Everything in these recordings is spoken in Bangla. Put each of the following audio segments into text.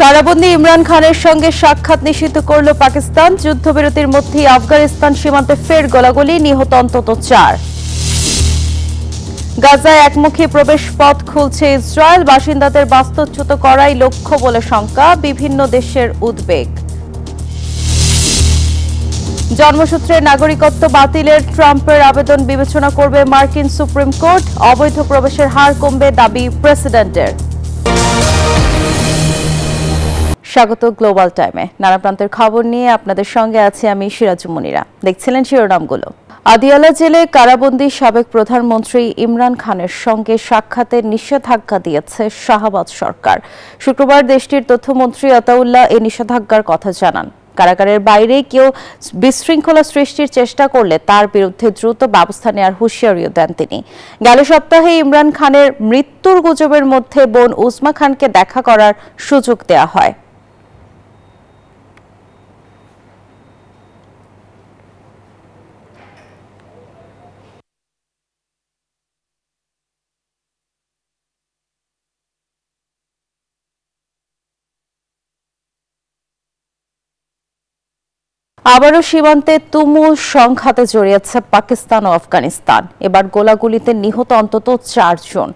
কারাবন্দী ইমরান খানের সঙ্গে সাক্ষাৎ নিষিদ্ধ করল পাকিস্তান। যুদ্ধবিরতির মধ্যেই আফগানিস্তান সীমান্তে ফের গোলাগুলি, নিহত অন্তত 4। গাজায় একমুখী প্রবেশ পথ খুলছে ইসরায়েল। বাসিন্দাদের বাস্তুচ্যুত করাই লক্ষ্য বলে শঙ্কা, বিভিন্ন দেশের উদ্বেগ। জন্মসূত্রে নাগরিকত্ব বাতিলের ট্রাম্পের আবেদন বিবেচনা করবে মার্কিন সুপ্রিম কোর্ট। অবৈধ প্রবেশের হার কমবে, দাবি প্রেসিডেন্টের। স্বাগত গ্লোবাল টাইমে। নানা প্রান্তের খবর নিয়ে আপনাদের সঙ্গে আছি আমি সিরাজু মুনিরা। দেখছিলেন শিরোনামগুলো। আদিয়ালা জেলে কারাবন্দী সাবেক প্রধানমন্ত্রী ইমরান খানের সঙ্গে সাক্ষাতের নিষেধাজ্ঞা দিয়েছে শাহবাজ সরকার। শুক্রবার দেশটির তথ্যমন্ত্রী আতাউল্লাহ এই নিষেধাজ্ঞার কথা জানান। কারাগারের বাইরে কেউ বিশৃঙ্খলা সৃষ্টির চেষ্টা করলে তার বিরুদ্ধে দ্রুত ব্যবস্থা নেওয়ার হুঁশিয়ারিও দেন তিনি। গেল সপ্তাহে ইমরান খানের মৃত্যুর গুজবের মধ্যে বোন উজমা খানকে দেখা করার সুযোগ দেওয়া হয়। আবারও সীমান্তে তুমুল সংঘাতে জড়িয়েছে পাকিস্তান ও আফগানিস্তান। এবার গোলাগুলিতে নিহত অন্তত 4 জন,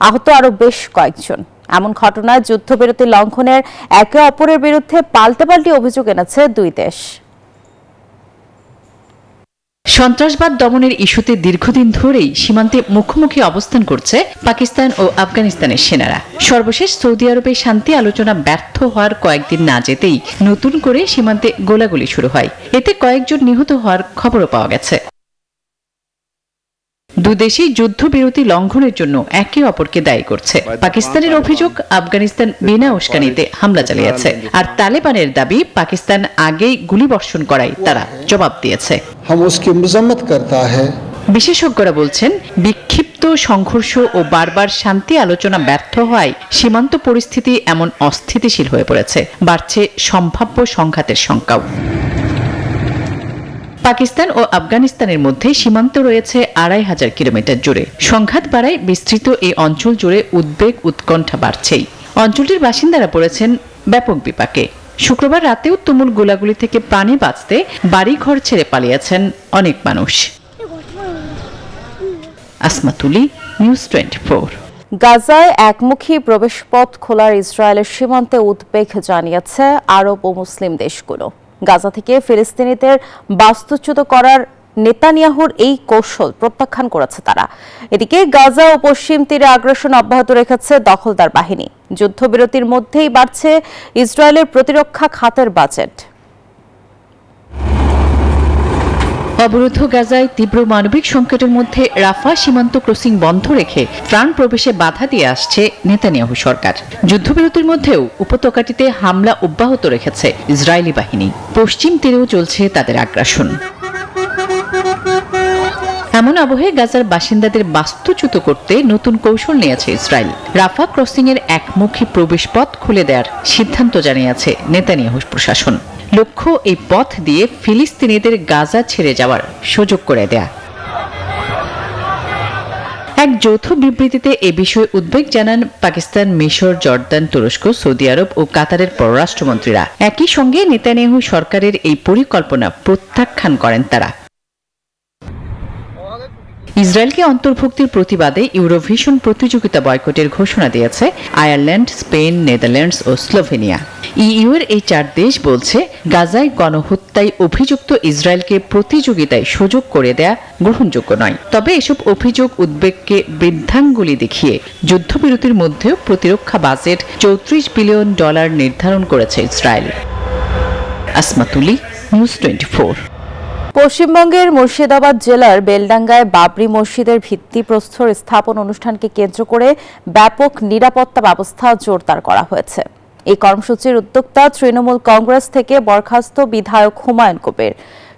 আহত আরো বেশ কয়েকজন। এমন ঘটনায় যুদ্ধবিরতি লঙ্ঘনের একে অপরের বিরুদ্ধে পাল্টাপাল্টি অভিযোগ এনেছে দুই দেশ। সন্ত্রাসবাদ দমনের ইস্যুতে দীর্ঘদিন ধরেই সীমান্তে মুখোমুখি অবস্থান করছে পাকিস্তান ও আফগানিস্তানের সেনারা। সর্বশেষ সৌদি আরবে শান্তি আলোচনা ব্যর্থ হওয়ার কয়েকদিন না যেতেই নতুন করে সীমান্তে গোলাগুলি শুরু হয়। এতে কয়েকজন নিহত হওয়ার খবরও পাওয়া গেছে। দুদেশই যুদ্ধবিরতি লঙ্ঘনের জন্য একে অপরকে দায়ী করছে। পাকিস্তানের অভিযোগ আফগানিস্তান বিনা উস্কানিতে হামলা চালিয়েছে, আর তালেবানের দাবি পাকিস্তান আগেই গুলিবর্ষণ করায় তারা জবাব দিয়েছে। বিশেষজ্ঞরা বলছেন, বিক্ষিপ্ত সংঘর্ষ ও বারবার শান্তি আলোচনা ব্যর্থ হওয়ায় সীমান্ত পরিস্থিতি এমন অস্থিতিশীল হয়ে পড়েছে। বাড়ছে সম্ভাব্য সংঘাতের শঙ্কাও। পাকিস্তান ও আফগানিস্তানের মধ্যে সীমান্ত রয়েছে 2500 কিলোমিটার জুড়ে। সংঘাত বাড়ায় বিস্তৃত এই অঞ্চল জুড়ে উদ্বেগ উৎকণ্ঠা বাড়ছেই। অঞ্চলটির বাসিন্দারা পড়েছেন ব্যাপক বিপাকে। শুক্রবার রাতেও তুমুল গোলাগুলি থেকে প্রাণে বাঁচতে বাড়ি ঘর ছেড়ে পালিয়েছেন অনেক মানুষ। আসমা তুলি, নিউজ 24। গাজায় একমুখী প্রবেশপথ খোলার ইসরায়েলের সীমান্তে উদ্বেগ জানিয়েছে আরব ও মুসলিম দেশগুলো। গাজা থেকে ফিলিস্তিনিদের বাস্তুচ্যুত করার নেতানিয়াহুর এই কৌশল প্রত্যাখ্যান করেছে তারা। এদিকে গাজা ও পশ্চিম তীরে আগ্রাসন অব্যাহত রেখেছে দখলদার বাহিনী। যুদ্ধবিরতির মধ্যেই বাড়ছে ইসরায়েলের প্রতিরক্ষা খাতের বাজেট। অবরুদ্ধ গাজায় তীব্র মানবিক সংকটের মধ্যে রাফা সীমান্ত ক্রসিং বন্ধ রেখে ত্রাণ প্রবেশে বাধা দিয়ে আসছে নেতানিয়াহু সরকার। যুদ্ধবিরতির মধ্যেও উপত্যকাটিতে হামলা অব্যাহত রেখেছে ইসরায়েলি বাহিনী। পশ্চিম তীরেও চলছে তাদের আগ্রাসন। এমন আবহে গাজার বাসিন্দাদের বাস্তুচ্যুত করতে নতুন কৌশল নিয়েছে ইসরায়েল। রাফা ক্রসিং এর একমুখী প্রবেশ পথ খুলে দেওয়ার সিদ্ধান্ত জানিয়েছে নেতানিয়াহু প্রশাসন। লক্ষ্য এই পথ দিয়ে ফিলিস্তিনিদের গাজা ছেড়ে যাওয়ার সুযোগ করে দেয়া। এক যৌথ বিবৃতিতে এ বিষয়ে উদ্বেগ জানান পাকিস্তান, মিশর, জর্দান, তুরস্ক, সৌদি আরব ও কাতারের পররাষ্ট্রমন্ত্রীরা। একই সঙ্গে নেতানিয়াহু সরকারের এই পরিকল্পনা প্রত্যাখ্যান করেন তারা। ইসরায়েলকে অন্তর্ভুক্তির প্রতিবাদে ইউরোভিশন প্রতিযোগিতা বয়কটের ঘোষণা দিয়েছে আয়ারল্যান্ড, স্পেন, নেদারল্যান্ডস ও স্লোভেনিয়া। ইইউ এর এই 4 দেশ বলছে, গাজায় গণহত্যায় অভিযুক্ত ইসরায়েলকে প্রতিযোগিতায় সুযোগ করে দেয়া গ্রহণযোগ্য নয়। তবে এসব অভিযোগ উদ্বেগকে বৃদ্ধাঙ্গুলি দেখিয়ে যুদ্ধবিরতির মধ্যেও প্রতিরক্ষা বাজেট $34 বিলিয়ন নির্ধারণ করেছে ইসরায়েল। আসমা তুলি, নিউজ 24। পশ্চিমবঙ্গের মুর্শিদাবাদ জেলার বেলডাঙ্গায় বাবরি মসজিদের ভিত্তিপ্রস্তর স্থাপন অনুষ্ঠানকে কেন্দ্র করে ব্যাপক নিরাপত্তা ব্যবস্থা জোরদার করা হয়েছে। এই কর্মসূচির উদ্যোক্তা তৃণমূল কংগ্রেস থেকে বরখাস্ত বিধায়ক হুমায়ুন কবির।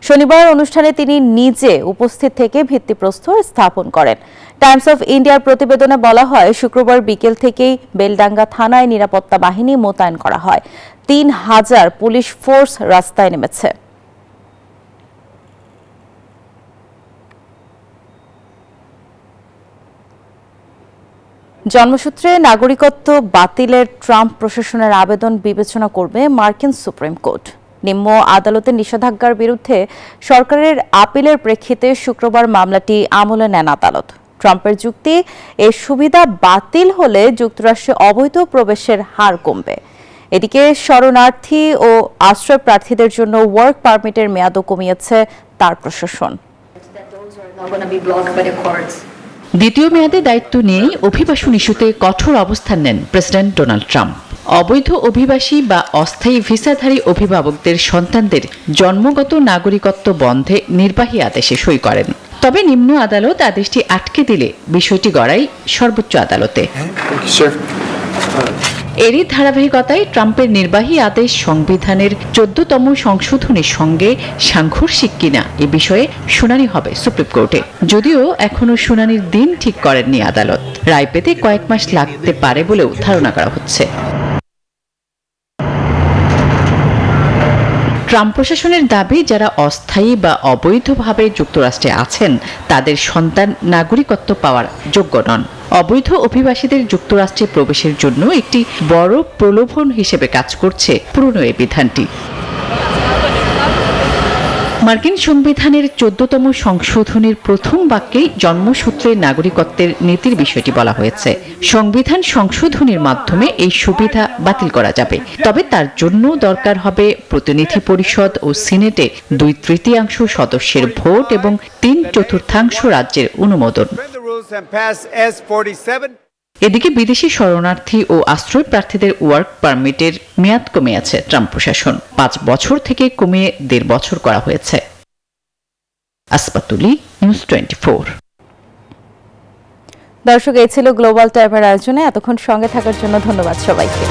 শনিবার অনুষ্ঠানে তিনি নিজে উপস্থিত থেকে ভিত্তিপ্রস্তর স্থাপন করেন। টাইমস অফ ইন্ডিয়ার প্রতিবেদনে বলা হয়, শুক্রবার বিকেল থেকেই বেলডাঙ্গা থানায় নিরাপত্তা বাহিনী মোতায়েন করা হয়। 3000 পুলিশ ফোর্স রাস্তায় নেমেছে। জন্মসূত্রে নাগরিকত্ব বাতিলের ট্রাম্প প্রশাসনের আবেদন বিবেচনা করবে মার্কিন সুপ্রিম কোর্ট। নিম্ন আদালতের নিষেধাজ্ঞার বিরুদ্ধে সরকারের আপিলের প্রেক্ষিতে শুক্রবার মামলাটি আমলে নেন আদালত। ট্রাম্পের যুক্তি, এই সুবিধা বাতিল হলে যুক্তরাষ্ট্রে অবৈধ প্রবেশের হার কমবে। এদিকে শরণার্থী ও আশ্রয় প্রার্থীদের জন্য ওয়ার্ক পারমিটের মেয়াদও কমিয়েছে তার প্রশাসন। দ্বিতীয় মেয়াদে দায়িত্ব নিয়েই অভিবাসন ইস্যুতে কঠোর অবস্থান নেন প্রেসিডেন্ট ডোনাল্ড ট্রাম্প। অবৈধ অভিবাসী বা অস্থায়ী ভিসাধারী অভিভাবকদের সন্তানদের জন্মগত নাগরিকত্ব বন্ধে নির্বাহী আদেশে সই করেন। তবে নিম্ন আদালত আদেশটি আটকে দিলে বিষয়টি গড়ায় সর্বোচ্চ আদালতে। এরই ধারাবাহিকতায় ট্রাম্পের নির্বাহী আদেশ সংবিধানের 14তম সংশোধনীর সঙ্গে সাংঘর্ষিক কিনা এ বিষয়ে শুনানি হবে সুপ্রিম কোর্টে। যদিও এখনো শুনানির দিন ঠিক করেননি আদালত। রায় পেতে কয়েক মাস লাগতে পারে বলেও ধারণা করা হচ্ছে। ট্রাম্প প্রশাসনের দাবি, যারা অস্থায়ী বা অবৈধভাবে যুক্তরাষ্ট্রে আছেন তাদের সন্তান নাগরিকত্ব পাওয়ার যোগ্য নন। অবৈধ অভিবাসীদের যুক্তরাষ্ট্রে প্রবেশের জন্য একটি বড় প্রলোভন হিসেবে কাজ করছে পুরনো এই বিধানটি। মার্কিন সংবিধানের 14তম সংশোধনীর প্রথম বাক্যেই জন্মসূত্রে নাগরিকত্বের নীতির বিষয়টি বলা হয়েছে। সংবিধান সংশোধনীর মাধ্যমে এই সুবিধা বাতিল করা যাবে, তবে তার জন্য দরকার হবে প্রতিনিধি পরিষদ ও সিনেটে 2/3 সদস্যের ভোট এবং 3/4 রাজ্যের অনুমোদন। এদিকে বিদেশি শরণার্থী ও আশ্রয় প্রার্থীদের ওয়ার্ক পারমিটের মেয়াদ কমিয়েছে ট্রাম্প প্রশাসন। 5 বছর থেকে কমিয়ে 1.5 বছর করা হয়েছে। আসপাতুলি, নিউজ 24। দর্শক, এই ছিল গ্লোবাল টাইমের আয়োজনে। এতক্ষণ সঙ্গে থাকার জন্য ধন্যবাদ সবাইকে।